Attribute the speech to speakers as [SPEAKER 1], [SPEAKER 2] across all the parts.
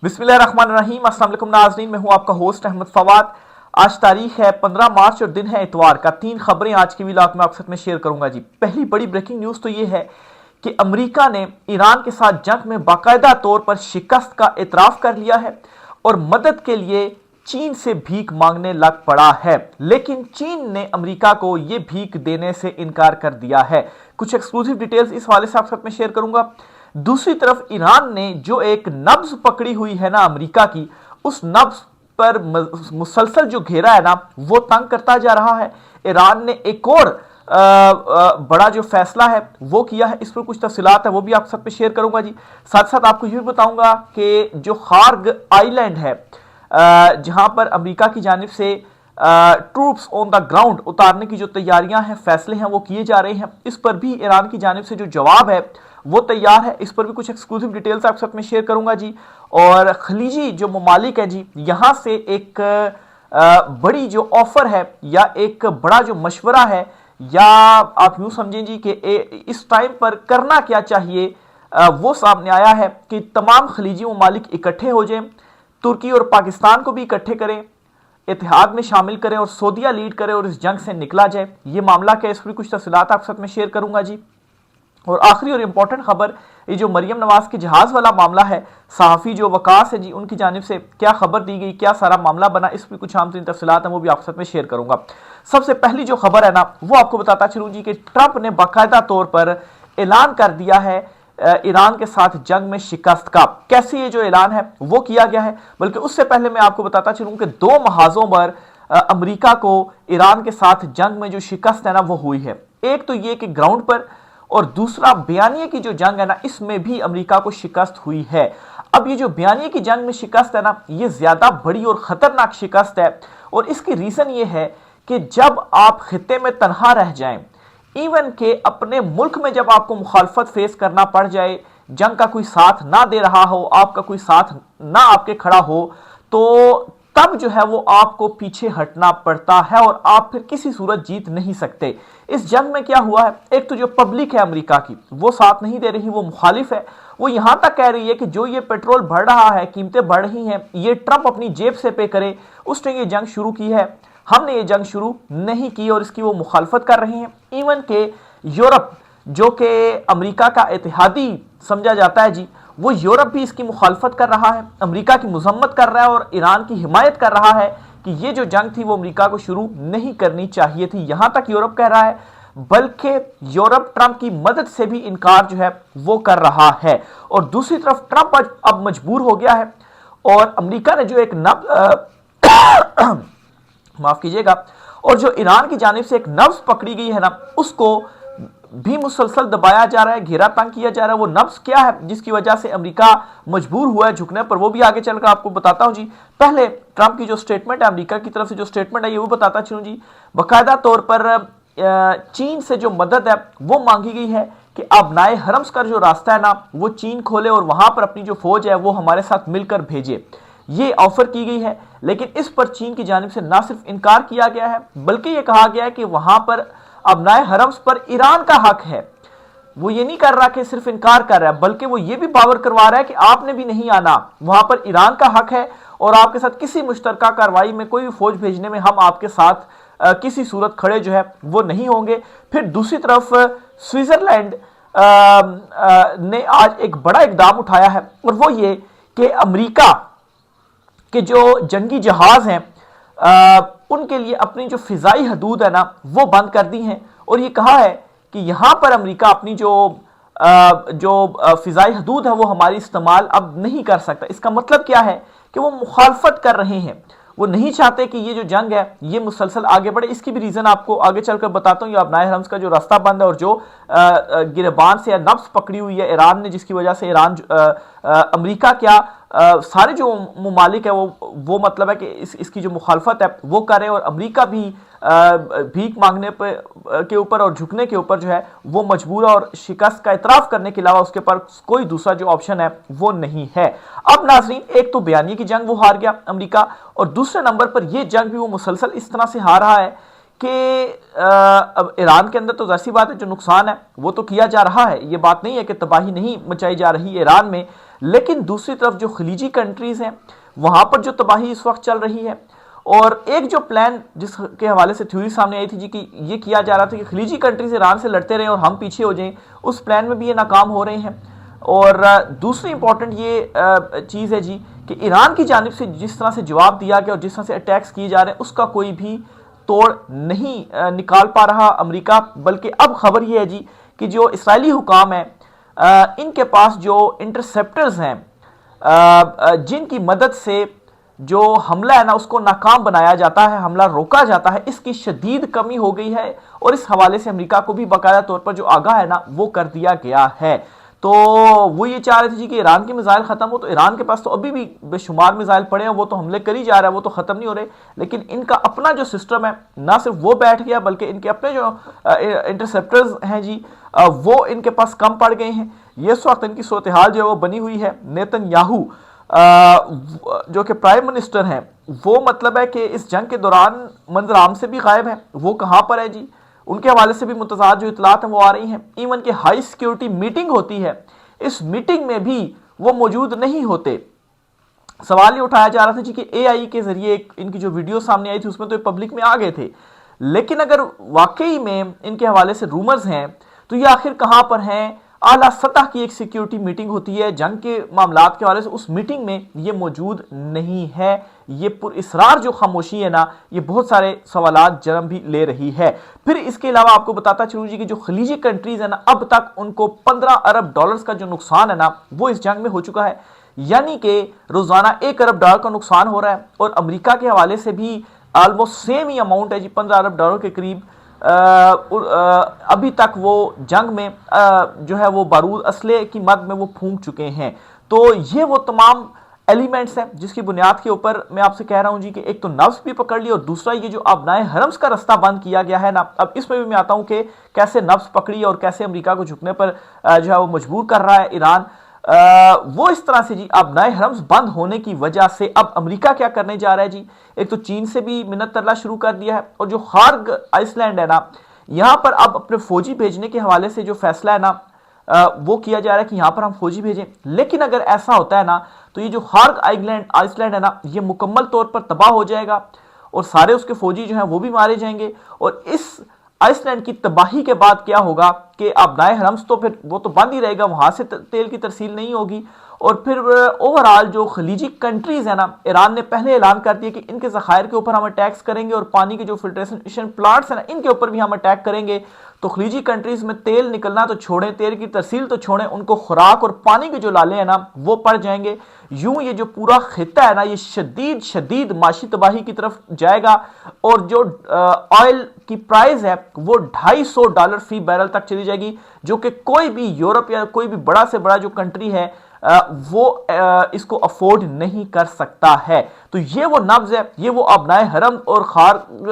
[SPEAKER 1] बिस्मिल्लाहिर्रहमानिर्रहीम। अस्सलाम वालेकुम नाज़रीन, मैं हूं आपका होस्ट अहमद फवाद। आज तारीख है 15 मार्च और दिन है इतवार का। 3 खबरें आज की व्लॉग में आपके साथ में शेयर करूंगा जी। पहली बड़ी ब्रेकिंग न्यूज़ तो ये है कि अमेरिका ने ईरान के साथ जंग में बाकायदा तौर पर शिकस्त का एतराफ़ कर लिया है और मदद के लिए चीन से भीख मांगने लग पड़ा है। लेकिन चीन ने अमेरिका को यह भीख देने से इनकार कर दिया है। कुछ एक्सक्लूसिव डिटेल्स इस हवाले से आपके साथ में शेयर करूंगा। दूसरी तरफ ईरान ने जो एक नब्ज पकड़ी हुई है ना अमेरिका की, उस नब्ज पर मुसलसल जो घेरा है ना वो तंग करता जा रहा है। ईरान ने एक और बड़ा जो फैसला है वो किया है। इस पर कुछ तफसीलात है वो भी आपके साथ में शेयर करूंगा जी। साथ साथ आपको ये भी बताऊंगा कि जो खार्ग आइलैंड है जहां पर अमेरिका की जानिब से ट्रूप्स ऑन द ग्राउंड उतारने की जो तैयारियां हैं, फैसले हैं वो किए जा रहे हैं। इस पर भी ईरान की जानिब से जो जवाब है वो तैयार है। इस पर भी कुछ एक्सक्लूसिव डिटेल्स आपके साथ में शेयर करूंगा जी। और खलीजी जो ममालिक है जी, यहां से एक बड़ी जो ऑफर है या एक बड़ा जो मशवरा है, या आप यूं समझें जी कि इस टाइम पर करना क्या चाहिए, वो सामने आया है कि तमाम खलीजी ममालिक इकट्ठे हो जाएं, तुर्की और पाकिस्तान को भी इकट्ठे करें, इत्तेहाद में शामिल करें और सऊदीया लीड करे और इस जंग से निकला जाए। ये मामला क्या है, इस पर कुछ तफसीलात आपके साथ में शेयर करूंगा जी। और आखिरी और इंपॉर्टेंट खबर, ये जो मरियम नवाज के जहाज वाला मामला है, सहाफ़ी जो वकास है जी, उनकी जानिब से क्या खबर दी गई, क्या सारा मामला बना, इस पर कुछ आम तरीन तफसीलात हैं वो भी आपके साथ में शेयर करूंगा। सबसे पहली जो खबर है ना वो आपको बताता चलूँ जी कि ट्रंप ने बाकायदा तौर पर ऐलान कर दिया है ईरान के साथ जंग में शिकस्त का। कैसे ये जो ऐलान है वो किया गया है, बल्कि उससे पहले मैं आपको बताता चलूँ कि 2 महाजों पर अमेरिका को ईरान के साथ जंग में जो शिकस्त है ना वो हुई है। एक तो ये कि ग्राउंड पर, और दूसरा बयानिया की जो जंग है ना इसमें भी अमेरिका को शिकस्त हुई है। अब ये जो बयानिया की जंग में शिकस्त है ना ये ज्यादा बड़ी और खतरनाक शिकस्त है, और इसकी रीजन ये है कि जब आप खित्ते में तनहा रह जाएं, इवन के अपने मुल्क में जब आपको मुखालफत फेस करना पड़ जाए, जंग का कोई साथ ना दे रहा हो, आपका कोई साथ ना आपके खड़ा हो, तो तब जो है वो आपको पीछे हटना पड़ता है और आप फिर किसी सूरत जीत नहीं सकते। इस जंग में क्या हुआ है, एक तो जो पब्लिक है अमेरिका की वो साथ नहीं दे रही, वो मुखालिफ है। वो यहां तक कह रही है कि जो ये पेट्रोल बढ़ रहा है, कीमतें बढ़ रही हैं, ये ट्रंप अपनी जेब से पे करे, उसने ये जंग शुरू की है, हमने ये जंग शुरू नहीं की, और इसकी वो मुखालफत कर रहे हैं। इवन के यूरोप जो कि अमेरिका का इत्तेहादी समझा जाता है जी, वो यूरोप भी इसकी मुखालफत कर रहा है, अमेरिका की मजम्मत कर रहा है और ईरान की हिमायत कर रहा है कि ये जो जंग थी वो अमेरिका को शुरू नहीं करनी चाहिए थी। यहां तक यूरोप कह रहा है, बल्कि यूरोप ट्रंप की मदद से भी इनकार जो है वो कर रहा है। और दूसरी तरफ ट्रंप अब मजबूर हो गया है और अमेरिका ने जो एक माफ कीजिएगा, और जो ईरान की जानिब से एक नब्ज पकड़ी गई है ना उसको भी मुसलसल दबाया जा रहा है, घेरा तंग किया जा रहा है। वो नब्ज क्या है जिसकी वजह से अमेरिका मजबूर हुआ है झुकने पर, वो भी आगे चलकर आपको बताता हूं जी। पहले ट्रंप की जो स्टेटमेंट है, अमेरिका की तरफ से जो स्टेटमेंट है, ये वो बताता चलूं जी। बाकायदा तौर पर चीन से जो मदद है वो मांगी गई है कि अबनाए हरम्स का जो रास्ता है ना वो चीन खोले और वहां पर अपनी जो फौज है वो हमारे साथ मिलकर भेजे, ये ऑफर की गई है। लेकिन इस पर चीन की जानिब से ना सिर्फ इनकार किया गया है, बल्कि यह कहा गया है कि वहां पर अबनाए हरम्स पर ईरान का हक है। वो ये नहीं कर रहा कि सिर्फ इनकार कर रहा है, बल्कि वो ये भी बावर करवा रहा है कि आपने भी नहीं आना, वहां पर ईरान का हक है और आपके साथ किसी मुश्तरका कार्रवाई में, कोई भी फौज भेजने में हम आपके साथ किसी सूरत खड़े जो है वो नहीं होंगे। फिर दूसरी तरफ स्विट्जरलैंड ने आज एक बड़ा इकदाम उठाया है, और वो ये कि अमेरिका के जो जंगी जहाज हैं उनके लिए अपनी जो फिजाई हदूद है ना वो बंद कर दी हैं, और ये कहा है कि यहां पर अमेरिका अपनी जो फिजाई हदूद है वो हमारी इस्तेमाल अब नहीं कर सकता। इसका मतलब क्या है कि वो मुखालफत कर रहे हैं, वो नहीं चाहते कि ये जो जंग है ये मुसलसल आगे बढ़े। इसकी भी रीजन आपको आगे चलकर बताता हूं। ये अबनाए हरम्स का जो रास्ता बंद है और जो गिरबान से नब्ज पकड़ी हुई है ईरान ने, जिसकी वजह से ईरान अमेरिका क्या सारे जो ममालिक है वो मतलब है कि इसकी जो मुखालफत है वो करे, और अमेरिका भी भीख मांगने के ऊपर और झुकने के ऊपर जो है वो मजबूर है, और शिकस्त का इतराफ करने के अलावा उसके पास कोई दूसरा जो ऑप्शन है वो नहीं है। अब नाजरीन, एक तो बयानिया की जंग वो हार गया अमेरिका, और दूसरे नंबर पर यह जंग भी वो मुसलसल इस तरह से हार रहा है कि अब ईरान के अंदर तो जाहिर सी बात है जो नुकसान है वो तो किया जा रहा है, ये बात नहीं है कि तबाही नहीं मचाई जा रही है ईरान में, लेकिन दूसरी तरफ जो खलीजी कंट्रीज हैं वहां पर जो तबाही इस वक्त चल रही है, और एक जो प्लान जिसके हवाले से थ्योरी सामने आई थी जी कि ये किया जा रहा था कि खलीजी कंट्रीज ईरान से लड़ते रहें और हम पीछे हो जाएं, उस प्लान में भी ये नाकाम हो रहे हैं। और दूसरी इंपॉर्टेंट ये चीज़ है जी कि ईरान की जानिब से जिस तरह से जवाब दिया गया और जिस तरह से अटैक्स किए जा रहे हैं उसका कोई भी तोड़ नहीं निकाल पा रहा अमेरिका। बल्कि अब खबर ये है जी कि जो इस्राएली हुकाम है इनके पास जो इंटरसेप्टर्स हैं जिनकी मदद से जो हमला है ना उसको नाकाम बनाया जाता है, हमला रोका जाता है, इसकी शदीद कमी हो गई है। और इस हवाले से अमेरिका को भी बाकायदा तौर पर जो आगाह है ना वो कर दिया गया है। तो वो ये चाह रहे थे जी कि ईरान के मिसाइल खत्म हो, तो ईरान के पास तो अभी भी बेशुमार मिसाइल पड़े हैं, वो तो हमले कर ही जा रहा है, वो तो खत्म नहीं हो रहे। लेकिन इनका अपना जो सिस्टम है ना सिर्फ वो बैठ गया बल्कि इनके अपने जो इंटरसेप्टर्स हैं जी वो इनके पास कम पड़ गए हैं। ये इस वक्त इनकी सूरत हाल जो है वो बनी हुई है। नेतन्याहू जो कि प्राइम मिनिस्टर हैं वो मतलब है कि इस जंग के दौरान मंजर आम से भी गायब है। वो कहाँ पर है जी, उनके हवाले से भी मुतज़ाद जो इतलात हैं वो आ रही हैं। इवन के हाई सिक्योरिटी मीटिंग होती है, इस मीटिंग में भी वो मौजूद नहीं होते। सवाल ये उठाया जा रहा था जी कि एआई के जरिए इनकी जो वीडियो सामने आई थी उसमें तो पब्लिक में आ गए थे, लेकिन अगर वाकई में इनके हवाले से रूमर्स हैं तो ये आखिर कहां पर हैं। आला सतह की एक सिक्योरिटी मीटिंग होती है जंग के मामलात के हवाले से, उस मीटिंग में ये मौजूद नहीं है। ये पुरइसरार जो खामोशी है ना ये बहुत सारे सवालात जन्म भी ले रही है। फिर इसके अलावा आपको बताता चलूं जी कि जो खलीजी कंट्रीज है ना अब तक उनको 15 अरब डॉलर्स का जो नुकसान है ना वो इस जंग में हो चुका है। यानी कि रोजाना 1 अरब डॉलर का नुकसान हो रहा है। और अमेरिका के हवाले से भी ऑलमोस्ट सेम ही अमाउंट है जी, 15 अरब डॉलर के करीब। अभी तक वो जंग में जो है वो बारूद असले की मद में वो फूंक चुके हैं। तो ये वो तमाम एलिमेंट्स हैं जिसकी बुनियाद के ऊपर मैं आपसे कह रहा हूं जी कि एक तो नफ्स भी पकड़ ली और दूसरा ये जो अबनाए हरम्स का रास्ता बंद किया गया है ना, अब इसमें भी मैं आता हूं कि कैसे नफ्स पकड़ी और कैसे अमेरिका को झुकने पर जो है वो मजबूर कर रहा है ईरान। वो इस तरह से जी अब नए हरम्स बंद होने की वजह से अब अमेरिका क्या करने जा रहा है जी, एक तो चीन से भी मिन्नत तरला शुरू कर दिया है। और जो खार्ग आइसलैंड है ना यहां पर अब अपने फौजी भेजने के हवाले से जो फैसला है ना वो किया जा रहा है कि यहां पर हम फौजी भेजें। लेकिन अगर ऐसा होता है ना तो ये जो खार्ग आइसलैंड है ना ये मुकम्मल तौर पर तबाह हो जाएगा और सारे उसके फौजी जो हैं वो भी मारे जाएंगे। और इस आइसलैंड की तबाही के बाद क्या होगा कि आबनाए हरम्स तो फिर वो तो बंद ही रहेगा, वहां से तेल की तरसील नहीं होगी। और फिर ओवरऑल जो खलीजी कंट्रीज है ना, ईरान ने पहले ऐलान कर दिया कि इनके ज़खायर के ऊपर हम अटैक्स करेंगे और पानी के जो फिल्ट्रेशन प्लांट्स है ना इनके ऊपर भी हम अटैक करेंगे। तो खलीजी कंट्रीज में तेल निकलना तो छोड़ें, तेल की तरसील तो छोड़ें, उनको खुराक और पानी के जो लाले हैं ना वो पड़ जाएंगे। यूं ये जो पूरा खिता है ना ये शदीद शदीद माशी तबाही की तरफ जाएगा। और जो ऑयल की प्राइस है वो $250 फी बैरल तक चली जाएगी, जो कि कोई भी यूरोप या कोई भी बड़ा से बड़ा जो कंट्री है वो इसको अफोर्ड नहीं कर सकता है। तो ये वो नब्ज है, ये वो अबनाए हरम और खार्ग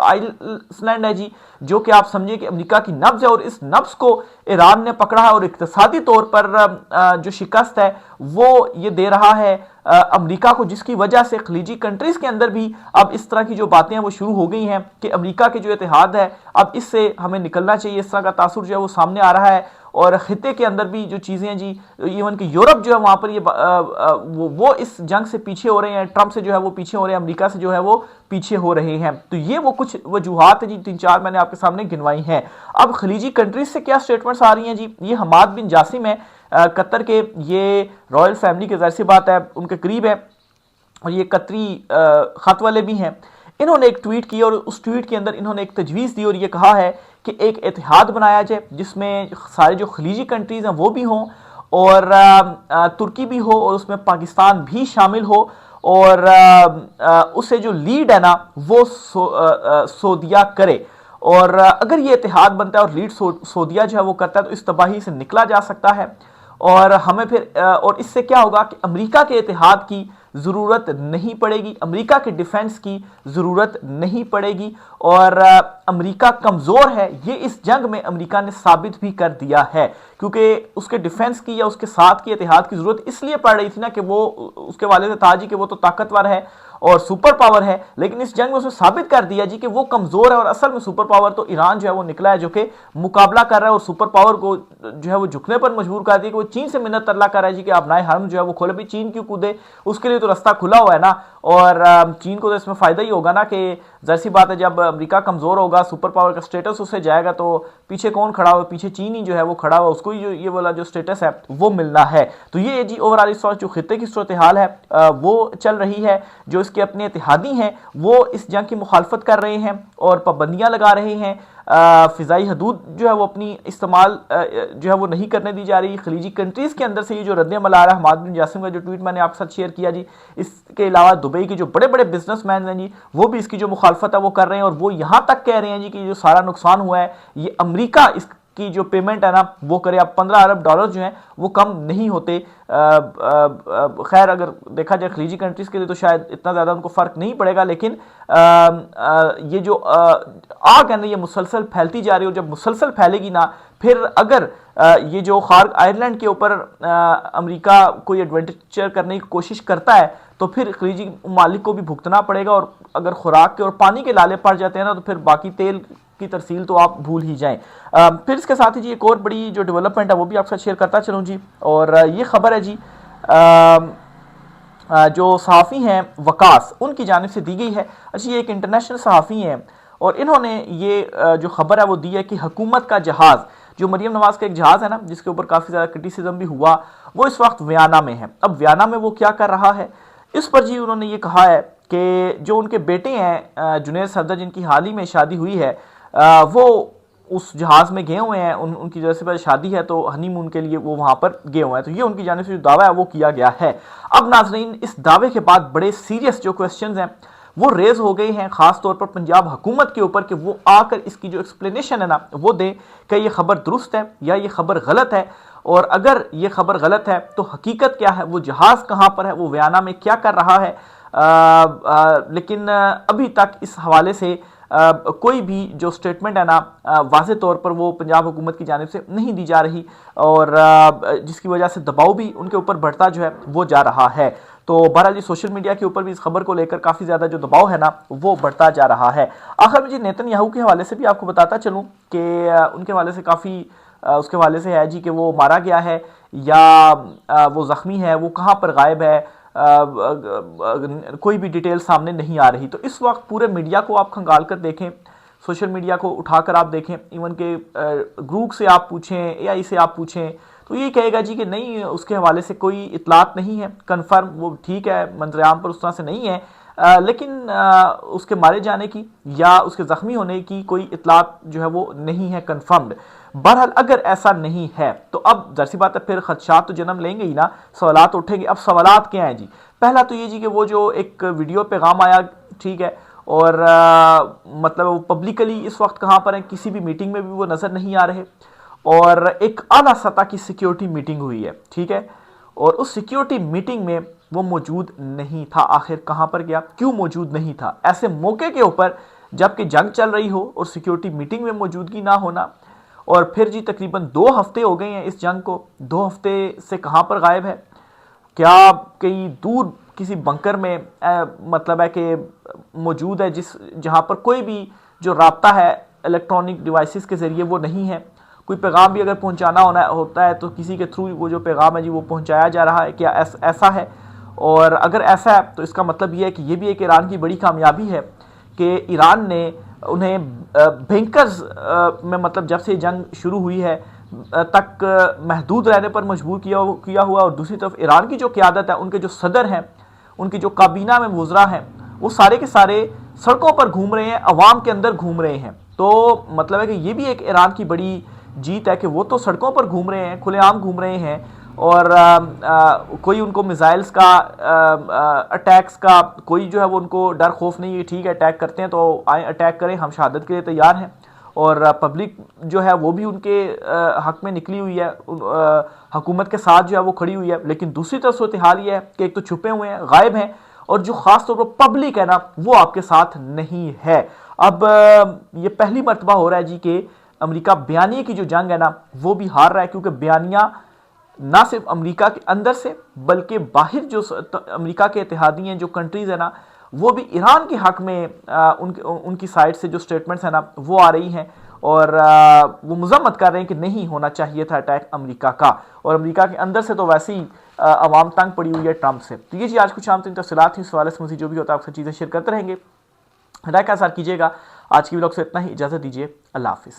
[SPEAKER 1] आइसलैंड है जी, जो कि आप समझिए कि अमेरिका की नब्ज है। और इस नब्ज को ईरान ने पकड़ा है और इक्तिसादी तौर पर जो शिकस्त है वो ये दे रहा है अमेरिका को, जिसकी वजह से खलीजी कंट्रीज के अंदर भी अब इस तरह की जो बातें हैं वो शुरू हो गई हैं कि अमेरिका के जो इतिहाद है अब इससे हमें निकलना चाहिए। इस तरह का तासुर जो है वो सामने आ रहा है। और खिते के अंदर भी जो चीज़ें हैं जी, इवन कि यूरोप जो है वहाँ पर ये वो इस जंग से पीछे हो रहे हैं, ट्रंप से जो है वो पीछे हो रहे हैं, अमेरिका से जो है वो पीछे हो रहे हैं। तो ये वो कुछ वजूहात है जी, 3-4 मैंने आपके सामने गिनवाई हैं। अब खलीजी कंट्रीज से क्या स्टेटमेंट्स आ रही हैं जी, ये हमाद बिन जासिम है कतर के, ये रॉयल फैमिली के ज़ाहिर सी बात है उनके करीब है और ये कतरी खत वाले भी हैं। इन्होंने एक ट्वीट की और उस ट्वीट के अंदर इन्होंने एक तजवीज़ दी और ये कहा है कि एक इतिहाद बनाया जाए जिसमें सारे जो खलीजी कंट्रीज़ हैं वो भी हों और तुर्की भी हो और उसमें पाकिस्तान भी शामिल हो। और उसे जो लीड है ना वो सऊदीया करे। और अगर ये इतिहाद बनता है और लीड सऊदीया जो है वो करता है तो इस तबाही से निकला जा सकता है। और हमें फिर और इससे क्या होगा कि अमेरिका के इतिहाद की ज़रूरत नहीं पड़ेगी, अमेरिका के डिफेंस की ज़रूरत नहीं पड़ेगी। और अमेरिका कमज़ोर है, ये इस जंग में अमेरिका ने साबित भी कर दिया है क्योंकि उसके डिफेंस की या उसके साथ की इतिहाद की जरूरत इसलिए पड़ रही थी ना कि वो उसके वाले से था जी कि वो तो ताकतवर है और सुपर पावर है, लेकिन इस जंग में उसने साबित कर दिया जी कि वो कमजोर है और असल में सुपर पावर तो ईरान जो है वो निकला है, जो कि मुकाबला कर रहा है और सुपर पावर को जो है वो झुकने पर मजबूर कर दिया कि वो चीन से मिन्नत तरला कर रहा है जी कि आप नए हरम जो है वो खोले। भी चीन क्यों कूदे, उसके लिए तो रास्ता खुला हुआ है ना, और चीन को तो इसमें फायदा ही होगा ना कि जाहिर सी बात है जब अमेरिका कमजोर होगा, सुपर पावर का स्टेटस उससे जाएगा, तो पीछे कौन खड़ा हुआ, पीछे चीन ही जो है वो खड़ा हुआ, उसको ही जो ये वाला जो स्टेटस है वो मिलना है। तो ये जी ओवरऑल इस वक्त जो खित्ते की सूरत हाल है वो चल रही है। जो इसके अपने इत्तेहादी हैं वो इस जंग की मुखालफत कर रहे हैं और पाबंदियां लगा रहे हैं। फ़िज़ाई हदूद जो है वो अपनी इस्तेमाल जो है वो नहीं करने दी जा रही। खलीजी कंट्रीज़ के अंदर से ये जो रद्द-ए-अमल आ रहा है, हमाद बिन जासिम का जो ट्वीट मैंने आपके साथ शेयर किया जी, इसके अलावा दुबई के जो बड़े बड़े बिजनेसमैन हैं जी, वो भी इसकी जो मुखालफत है वो कर रहे हैं और वो यहाँ तक कह रहे हैं जी कि जो सारा नुकसान हुआ है ये अमरीका इसकी जो पेमेंट है ना वो करे। अब 15 अरब डॉलर जो हैं वो कम नहीं होते। खैर अगर देखा जाए खलीजी कंट्रीज़ के लिए तो शायद इतना ज़्यादा उनको फ़र्क नहीं पड़ेगा, लेकिन ये जो आग है ना ये मुसलसल फैलती जा रही है और जब मुसलसल फैलेगी ना, फिर अगर ये जो खार्क आयरलैंड के ऊपर अमेरिका कोई एडवेंचर करने की कोशिश करता है तो फिर खलीजी मालिक को भी भुगतना पड़ेगा, और अगर खुराक के और पानी के लाले पड़ जाते हैं ना तो फिर बाकी तेल की तरसील तो आप भूल ही जाएं। फिर इसके साथ ही जी एक और बड़ी जो डेवलपमेंट है वो भी आपके साथ शेयर करता चलूँ जी, और ये खबर है जी जो सहाफ़ी हैं वकास उनकी जानिब से दी गई है। अच्छा, ये एक इंटरनेशनल सहाफ़ी हैं और इन्होंने ये जो खबर है वो दी है कि हुकूमत का जहाज़, जो मरीम नवाज का एक जहाज़ है ना जिसके ऊपर काफ़ी ज़्यादा क्रिटिसिज्म भी हुआ, वो इस वक्त वियना में है। अब वियना में वो क्या कर रहा है, इस पर जी उन्होंने ये कहा है कि जो उनके बेटे हैं जुनैद सफदर जिनकी हाल ही में शादी हुई है, वो उस जहाज़ में गए हुए हैं। उनकी जैसे पर शादी है तो हनीमून के लिए वो वहाँ पर गए हुए हैं। तो ये उनकी जानिब से जो दावा है वो किया गया है। अब नाजरीन इस दावे के बाद बड़े सीरियस जो क्वेश्चंस हैं वो रेज हो गए हैं, खास तौर पर पंजाब हुकूमत के ऊपर, कि वो आकर इसकी जो एक्सप्लेनेशन है ना वो दे कि ये खबर दुरुस्त है या ये खबर गलत है, और अगर ये खबर गलत है तो हकीकत क्या है, वो जहाज़ कहाँ पर है, वो वियना में क्या कर रहा है। लेकिन अभी तक इस हवाले से कोई भी जो स्टेटमेंट है ना वाज़े तौर पर वो पंजाब हुकूमत की जानिब से नहीं दी जा रही, और जिसकी वजह से दबाव भी उनके ऊपर बढ़ता जो है वो जा रहा है। तो बहरहाल जी सोशल मीडिया के ऊपर भी इस खबर को लेकर काफ़ी ज़्यादा जो दबाव है ना वो बढ़ता जा रहा है। आखिर में जी नेतन्याहू के हवाले से भी आपको बताता चलूँ कि उनके हवाले से काफ़ी उसके हवाले से है जी कि वो मारा गया है या वो ज़ख्मी है, वो कहाँ पर गायब है, कोई भी डिटेल सामने नहीं आ रही। तो इस वक्त पूरे मीडिया को आप खंगाल कर देखें, सोशल मीडिया को उठाकर आप देखें, इवन के ग्रुप से आप पूछें, एआई से आप पूछें, तो ये कहेगा जी कि नहीं उसके हवाले से कोई इतलात नहीं है कन्फर्म, वो ठीक है मंजरेआम पर उस तरह से नहीं है, लेकिन उसके मारे जाने की या उसके ज़ख्मी होने की कोई इतलात जो है वो नहीं है कन्फर्म्ड। बहरहाल अगर ऐसा नहीं है तो अब ज़ाहिर बात है फिर खदशात तो जन्म लेंगे ही ना, सवालात उठेंगे। अब सवालात क्या हैं जी, पहला तो ये जी कि वो जो एक वीडियो पैगाम आया, ठीक है, और मतलब वो पब्लिकली इस वक्त कहाँ पर हैं, किसी भी मीटिंग में भी वो नज़र नहीं आ रहे, और एक आला सतह की सिक्योरिटी मीटिंग हुई है, ठीक है, और उस सिक्योरिटी मीटिंग में वो मौजूद नहीं था। आखिर कहाँ पर गया, क्यों मौजूद नहीं था ऐसे मौके के ऊपर जबकि जंग चल रही हो और सिक्योरिटी मीटिंग में मौजूदगी ना होना। और फिर जी तकरीबन 2 हफ्ते हो गए हैं इस जंग को, 2 हफ्ते से कहाँ पर गायब है, क्या कहीं दूर किसी बंकर में मतलब है कि मौजूद है जहाँ पर कोई भी जो राब्ता है इलेक्ट्रॉनिक डिवाइसेस के ज़रिए वो नहीं है, कोई पैगाम भी अगर पहुँचाना होता है तो किसी के थ्रू वो जो पैगाम है जी वो पहुँचाया जा रहा है, क्या ऐसा है। और अगर ऐसा है तो इसका मतलब ये है कि ये भी एक ईरान की बड़ी कामयाबी है कि ईरान ने उन्हें बैंकर्स में मतलब जब से जंग शुरू हुई है तक महदूद रहने पर मजबूर किया हुआ, और दूसरी तरफ ईरान की जो क़यादत है, उनके जो सदर हैं, उनकी जो काबीना में वुज़रा हैं, वो सारे के सारे सड़कों पर घूम रहे हैं, अवाम के अंदर घूम रहे हैं। तो मतलब है कि ये भी एक ईरान की बड़ी जीत है कि वो तो सड़कों पर घूम रहे हैं, खुलेआम घूम रहे हैं, और कोई उनको मिसाइल्स का अटैक्स का कोई जो है वो उनको डर खौफ नहीं है। ठीक है, अटैक करते हैं तो आए अटैक करें, हम शहादत के लिए तैयार हैं। और पब्लिक जो है वो भी उनके हक में निकली हुई है, हुकूमत के साथ जो है वो खड़ी हुई है। लेकिन दूसरी तरफ सूरत हाल ये है कि एक तो छुपे हुए हैं, गायब हैं, और जो ख़ास तौर पर पब्लिक है ना वो आपके साथ नहीं है। अब ये पहली मरतबा हो रहा है जी कि अमेरिका बयानिया की जो जंग है ना वो भी हार रहा है, क्योंकि बयानिया ना सिर्फ अमेरिका के अंदर से बल्कि बाहर जो अमेरिका के इत्तेहादी हैं, जो कंट्रीज है ना, वो भी ईरान के हक में उनकी साइड से जो स्टेटमेंट्स है ना वो आ रही हैं और वो मजम्मत कर रहे हैं कि नहीं होना चाहिए था अटैक अमेरिका का। और अमेरिका के अंदर से तो वैसे ही अवाम तंग पड़ी हुई है ट्रंप से। तो ये जी आज कुछ आम तीन तफसीलात थी, इस हवाले से मुझे जो भी होता है आपसे चीज़ें शेयर करते रहेंगे। राय का साथ कीजिएगा। आज की व्लॉग से इतना ही, इजाज़त दीजिए, अल्लाह हाफिज़।